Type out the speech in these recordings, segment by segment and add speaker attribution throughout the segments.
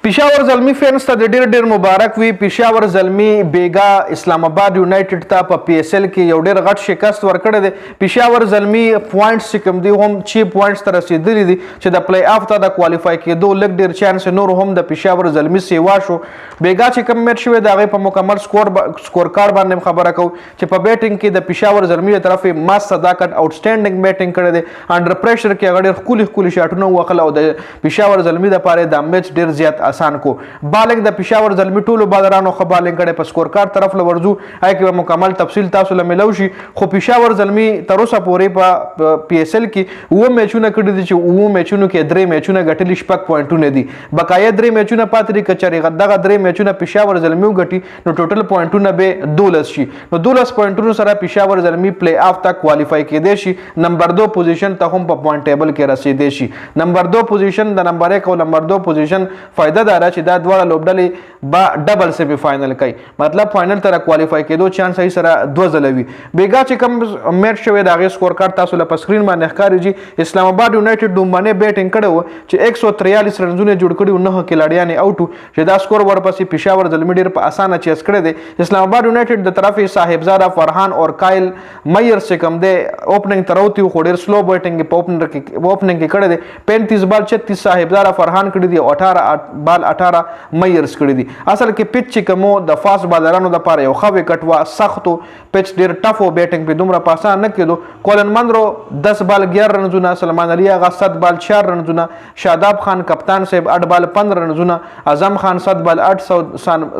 Speaker 1: پېښور زلمي فینس ته د ډېر مبارک وي. پېښور زلمي بیګا اسلام آباد یونایټډ ته په پی اس ایل کې یو ډېر غټ شکست ورکړی دی. پېښور زلمي پوینټس چې کوم دي هم چی پوینټس ته رسېدلي دي چې د پلی آف ته د کوالیفای کېدو لږ ډېر چانس نور هم د پېښور زلمي سیوا شو. بیګا چې کوم میچ شوی د هغې په مکمل سکور کارډ باندې خبره کوو چې په بیټینګ کې د پېښور زلمي له طرفې ماس صداقت آوټسټینډینګ بیټینګ کړی دی. انډر پریشر کې هغه ډېر ښکلي شاټونه ووهل او د پېښور زلمي دپاره دا میچ ډېر زیات آسان کو. بالنګ د پېښور زلمي ټولو بالرانو ښه بالنګ کړی. په سکور کارډ طرف له ورځو هغې کې به مکمل تفصیل تاسو له میلو شي. خو پېښور زلمي تر اوسه پورې په پی اس ایل کې 7 میچونه کړي دي چې 7 میچونو کې 3 میچونه ګټلي 6 پوینټونه دي. بقایه 3 میچونه پاتې دي. که چېرې دغه 3 میچونه پېښور زلمي وګټي نو ټوټل پوینټونه به 12 شي. نو 12 پوینټونو سره پېښور زلمي پلی آف ته کوالیفای کېدی شي. نمبر 2 پوزیشن ته هم په پوینټ ټیبل کې رسېدی شي. نمبر 2 پوزیشن د نمبر 1 او نمبر 2 پوزیشن فایده دا چې دا دواړه لوبډلې به ډبل سیمی فاینل کوي. مطلب فاینل ته کوالیفای کېدو چانس یې سره 2 ځله وي. بیګا چې کوم میچ شوی د هغې سکور کارډ تاسو له په سکرین باندې ښکاري. اسلام آباد یونایټډ دومبانې بیټینګ کړی و چې 143 رنزونه جوړ کړي و. 9 کلاډیان یې آوټ و چې دا سکور ورپسې پېښور زلمي ډېر په اسانه چیز کړی دی. اسلام آباد یونایټډ د طرفې صاحبزاده فرحان اور کایل میرز چې کوم دی اوپننګ ته راوتی و خو ډېر سلو بیټینګ په اوپننګ کې کړی دی. 35 بال 36 صاحبزاده فرحان کړي دي او 18 بال 18 میرز کړي دي. اصل کې پیچ چې کومو د فاست بالرانو لپاره یو ښه وکټ وه. سختو پیچ ډېر ټف و. بیټینګ پې دومره په اسانه نه کېدو. کولن منرو 10 بال 11 رنزونه. سلمان علي آغا 7 بال 4 رنزونه. شاداب خان کپتان صاحب 8 بال 15 رنزونه. اعظم خان 7 بال 8.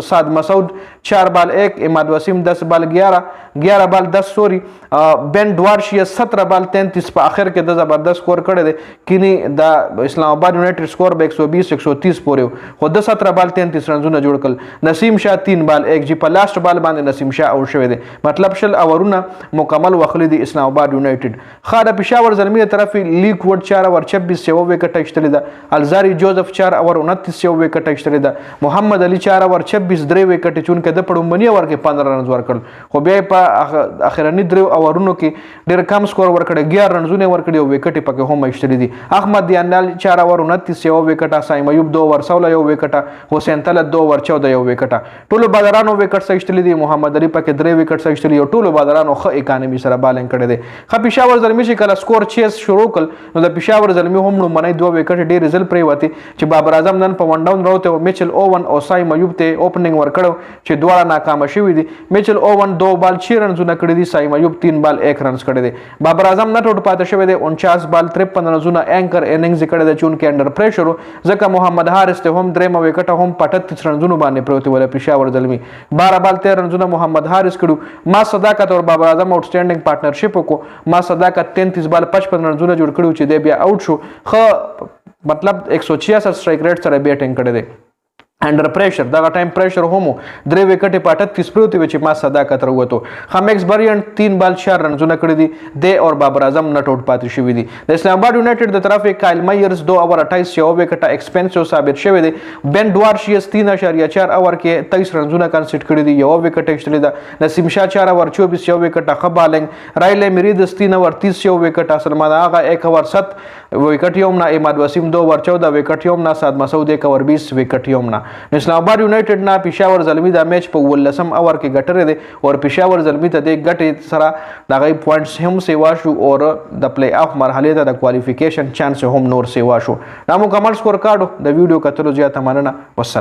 Speaker 1: سعد مسعود 4 بال 1. اماد وسیم 10 بال 11 بال 10 سوری. بین ډوارشیه 17 بال 33 په آخر کې د زبردست سکور کړی دی. کینی د اسلام آباد یونایټډ سکور به 120 130 پورې و خو د 17 بال 33 رنزونه جوړ کړل. نسیم شاه 3 بال 1 جی په لاست بال باندې نسیم شاه اوټ شوی دی. مطلب شل اورونه مکمل وخلی دی اسلام آباد یونایټډ. ښه د پېښور زلمي له طرفې لیک وډ 4 اور 26 یو وکټ اخیستلې ده. الزاري جوزف 4 اور 29 یو وکټ اخیستلې ده. محمد علي 4 اور 26 3 وکټ چونکې د پړومبني اور کې 15 رنز ورکړل خو بیا په اخرني 3 اورونو کې ډېر کم سکور ورکړی. 11 رنزونه ورکړي او وکټ پکې هم اخیستلې دي. احمد دیانال 4 اور 29 یو وکټ. سایم ایوب 2 اور 16 یو وکټ. حسین طلعت 2 اور 14 یو وکټ. ټولو بالرانو وکټ اخیستلي دي. محمد علي پکې 3 وکټ اخیستلي او ټولو بالرانو ښه اکانومي سره بالنګ کړی دی. ښه پېښور زلمي چې کله سکور چیز شروع کړل نو د پېښور زلمي هم لومړنۍ 2 وکټ ډېرې ځل پرېوتې چې بابر اعظم نن په 1 ډاون راوتی او میچل اوون او سایم ایوب ته اوپننګ ورکړو چې دواړه ناکامه شوي دي. میچل اوون 2 بال 6 رنزونه کړي دي. سایم ایوب 3 بال 1 رنز کړي دي. بابر اعظم نټ آوټ پاتې شوی دی. 49 بال 53 رنزونه اینکر اننګز کړی دی چونکې انډر پریشر و ځکه محمد حارث ته هم 3 وکټ هم په 38 رنزونو باندې پروتي ولا پېښور زلمي 12 بال 13 رنزونه محمد حارث کړو. ما صداقت اور بابر اعظم آوټسټینډینګ پارټنرشپ وکړو. ما صداقت 33 بال 55 رنزونه جوړ کړو چې دی بیا آوټ شو. ښه مطلب 166 سټرایک ریټ سره بیټینګ کړی دی. انډر پریشر دغه ټایم پریشر هم 3 وکټې په 38 پروتي وي چې ما صداقت راووتو. خمیکس بریانټ 3 بال 4 رنزونه کړي دي. دی اور بابر اعظم نټ آوټ پاتې شوي دي. د اسلام آباد یونایټډ د طرفې کایل میرز 2 اور 28 یو وکټه ایکسپنسیو ثابت شوی دی. بین ډوارشیس 3.4 اور کې 23 رنزونه کنسیډ کړي دي. یو وکټ اخیستلی ده. نسیم شاه 4 اور 24 یو وکټه ښه بالنګ. رایلی میریدس 3 اور 30 یو وکټه. سلمان آغا 1 اور 7 وکټ یومنا. اماد وسیم 2 اور 14 وکټ یومنا. سعد مسعود 1 اور 20 وکټ یومنا. اسلام آباد یونایټډ نه پېښور زلمي دا میچ په 18 اور کې ګټلی دی او پېښور زلمي ته د ګټې سره د هغوی پوینټس هم سیوا شو او د پلی آف مرحلې ته د کوالیفیکیشن چانس هم نور سیوا شو. دا مکمل سکور کارډ د ویډیو کتلو زیاته مننه. والسلام.